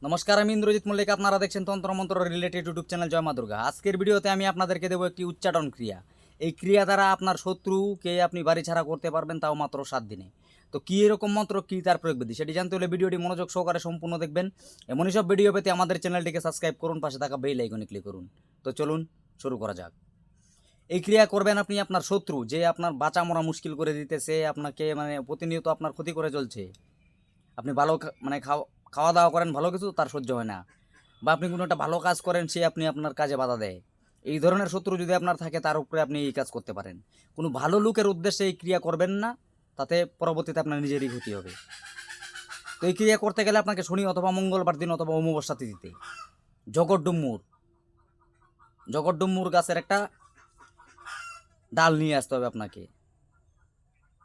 নমস্কার, আমি ইন্দ্রজিৎ মল্লিক। আপনারা দেখছেন তন্ত্রমন্ত্র রিলেটেড ইউটিউব চ্যানেল জয় মা দুর্গা। আজকের ভিডিওতে আমি আপনাদেরকে দেবো একটি উচ্চাটন ক্রিয়া। এই ক্রিয়া দ্বারা আপনার শত্রুকে আপনি বাড়ি ছাড়া করতে পারবেন, তাও মাত্র 7 দিনে। তো কী এরকম মন্ত্র, কী তার প্রয়োগ বিধি, সেটি জানতে হলে ভিডিওটি মনোযোগ সহকারে সম্পূর্ণ দেখবেন। এমনই সব ভিডিও পেতে আমাদের চ্যানেলটিকে সাবস্ক্রাইব করুন, পাশে থাকা বেল আইকনে ক্লিক করুন। তো চলুন শুরু করা যাক। এই ক্রিয়া করবেন আপনি আপনার শত্রু, যে আপনার বাঁচা মরা মুশকিল করে দিতেছে, আপনাকে প্রতিনিয়ত আপনার ক্ষতি করে চলছে। আপনি ভালো খাওয়া দাওয়া করেন, ভালো কিছু তার সহ্য হয় না, বা আপনি কোনো একটা ভালো কাজ করেন, সে আপনার কাজে বাধা দেয়। এই ধরনের শত্রু যদি আপনার থাকে, তার উপরে আপনি এই কাজ করতে পারেন। কোনো ভালো লোকের উদ্দেশ্যে এই ক্রিয়া করবেন না, তাতে পরবর্তীতে আপনার নিজেরই ক্ষতি হবে। তো এই ক্রিয়া করতে গেলে আপনাকে শনি অথবা মঙ্গলবার দিন অথবা অমাবস্যা তিথিতে জগদ্ডুম্মুর গাছের একটা ডাল নিয়ে আসতে হবে আপনাকে,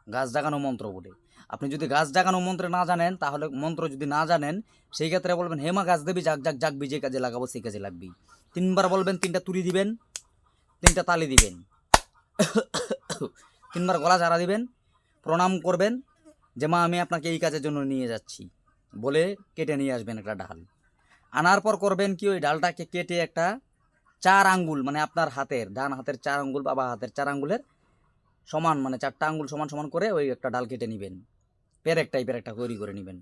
গাছ জাগানো মন্ত্র বলে। আপনি যদি গাছ জাগানো মন্ত্রে না জানেন, তাহলে মন্ত্র যদি না জানেন, সেই ক্ষেত্রে বলবেন হেমা গাছ দেবী জাগ জাগ জাগবি, যে কাজে লাগাবো সেই কাজে লাগবি। 3বার বলবেন, 3টা তুলি দিবেন, 3টা তালি দিবেন, 3বার গলা ঝাড়া দিবেন, প্রণাম করবেন যে মা আমি আপনাকে এই কাজের জন্য নিয়ে যাচ্ছি বলে কেটে নিয়ে আসবেন একটা ডাল। আনার পর করবেন কি, ওই ডালটাকে কেটে একটা 4 আঙ্গুল, আপনার হাতের ডান হাতের 4 আঙ্গুল বা হাতের 4 আঙ্গুলের সমান, 4টা আঙ্গুল সমান সমান করে ওই একটা ডাল কেটে নেবেন, পেরেক টাইপের একটা তৈরি করে নেবেন।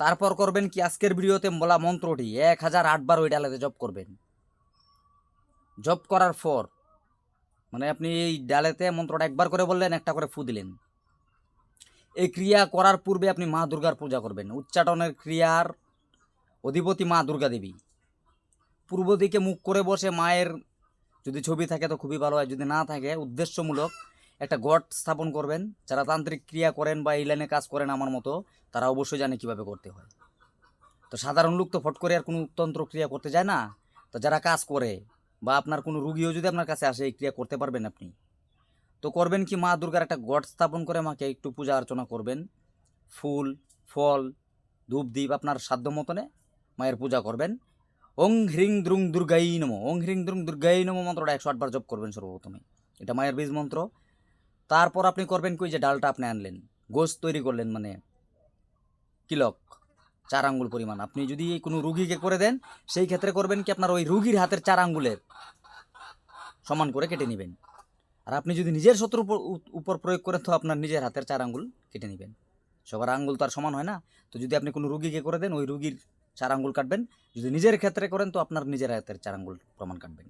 তারপর করবেন কি, আজকের ভিডিওতে বলা মন্ত্রটি 1008 বার ওই ডালেতে জপ করবেন। জপ করার পর আপনি এই ডালেতে মন্ত্রটা একবার করে বললেন, একটা করে ফু দিলেন। এই ক্রিয়া করার পূর্বে আপনি মা দুর্গার পূজা করবেন। উচ্চাটনের ক্রিয়ার অধিপতি মা দুর্গা দেবী। পূর্ব দিকে মুখ করে বসে মায়ের যদি ছবি থাকে তো খুবই ভালো হয়, যদি না থাকে উদ্দেশ্যমূলক একটা গট স্থাপন করবেন। যারা তান্ত্রিক ক্রিয়া করেন বা এই লাইনে কাজ করেন আমার মতো, তারা অবশ্যই জানে কীভাবে করতে হয়। তো সাধারণ লোক তো ফট করে আর কোনো তন্ত্র ক্রিয়া করতে যায় না। তো যারা কাজ করে বা আপনার কোনো রুগীও যদি আপনার কাছে আসে, এই ক্রিয়া করতে পারবেন আপনি। তো করবেন কি, মা দুর্গার একটা গট স্থাপন করে মাকে একটু পূজা অর্চনা করবেন। ফুল, ফল, ধূপ দ্বীপ আপনার সাধ্য মতনে মায়ের পূজা করবেন। ওং হ্রিং দ্রুং দুর্গাই নমঃ, ওং হ্রিং দ্রুং দুর্গাই নমঃ মন্ত্রটা 108 বার জপ করবেন সর্বপ্রথমে। এটা মায়ের বীজ মন্ত্র। তারপর আপনি করবেন কি, যে ডালটা আপনি আনলেন, গোশ তৈরি করলেন, কিলক 4 আঙ্গুল পরিমাণ। আপনি যদি কোনো রুগীকে করে দেন, সেই ক্ষেত্রে করবেন কি, আপনার ওই রুগীর হাতের 4 আঙ্গুলের সমান করে কেটে নেবেন। আর আপনি যদি নিজের শত্রুর উপর প্রয়োগ করেন, তো আপনার নিজের হাতের 4 আঙ্গুল কেটে নেবেন। সবার আঙ্গুল তো আর সমান হয় না। তো যদি আপনি কোনো রুগীকে করে দেন, ওই রুগীর 4 আঙ্গুল কাটবেন। যদি নিজের ক্ষেত্রে করেন, তো আপনার নিজের হাতের 4 আঙ্গুল প্রমাণ কাটবেন।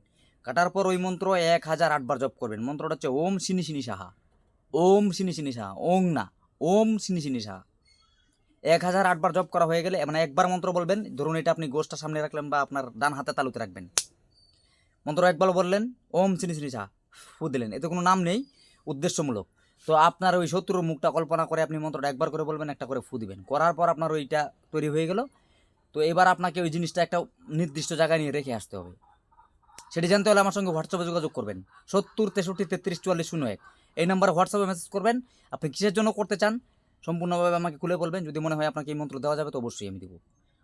কাটার পর ওই মন্ত্র 1008 বার জপ করবেন। মন্ত্রটা হচ্ছে ওম শিনি শিনি সাহা, ওম শিনি শিনি সাহা, ওং না, ওম শিনি শিনি সাহা। 1008 বার জপ করা হয়ে গেলে, একবার মন্ত্র বলবেন। ধরুন এটা আপনি গোষ্ঠটা সামনে রাখলেন বা আপনার ডান হাতে তালুতে রাখবেন। মন্ত্র একবার বললেন, ওম শিনি শিনি সাহা, ফু দিলেন। এতে কোনো নাম নেই, উদ্দেশ্যমূলক। তো আপনার ওই শত্রুর মুখটা কল্পনা করে আপনি মন্ত্রটা একবার করে বলবেন, একটা করে ফু দিবেন। করার পর আপনার ওইটা তৈরি হয়ে গেল। তো এবার আপনাকে ওই জিনিসটা একটা নির্দিষ্ট জায়গায় নিয়ে রেখে আসতে হবে। সেটি জানতে হলে আমার সঙ্গে হোয়াটসঅ্যাপে যোগাযোগ করবেন। 70 63 33 44 01 এই নাম্বারে হোয়াটসঅ্যাপে মেসেজ করবেন। আপনি কিসের জন্য করতে চান সম্পূর্ণভাবে আমাকে খুলে বলবেন। যদি মনে হয় আপনাকে এই মন্ত্র দেওয়া যাবে, তো অবশ্যই আমি দেবো।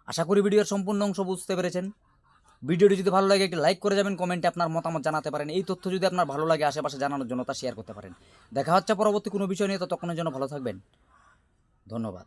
আশা করি ভিডিওর সম্পূর্ণ অংশ বুঝতে পেরেছেন। ভিডিওটি যদি ভালো লাগে, একটি লাইক করে যাবেন, কমেন্টে আপনার মতামত জানাতে পারেন। এই তথ্য যদি আপনার ভালো লাগে, আশেপাশে জানানোর জন্য তা শেয়ার করতে পারেন। দেখা হচ্ছে পরবর্তী কোনো বিষয় নিয়ে, ততক্ষণের জন্য ভালো থাকবেন। ধন্যবাদ।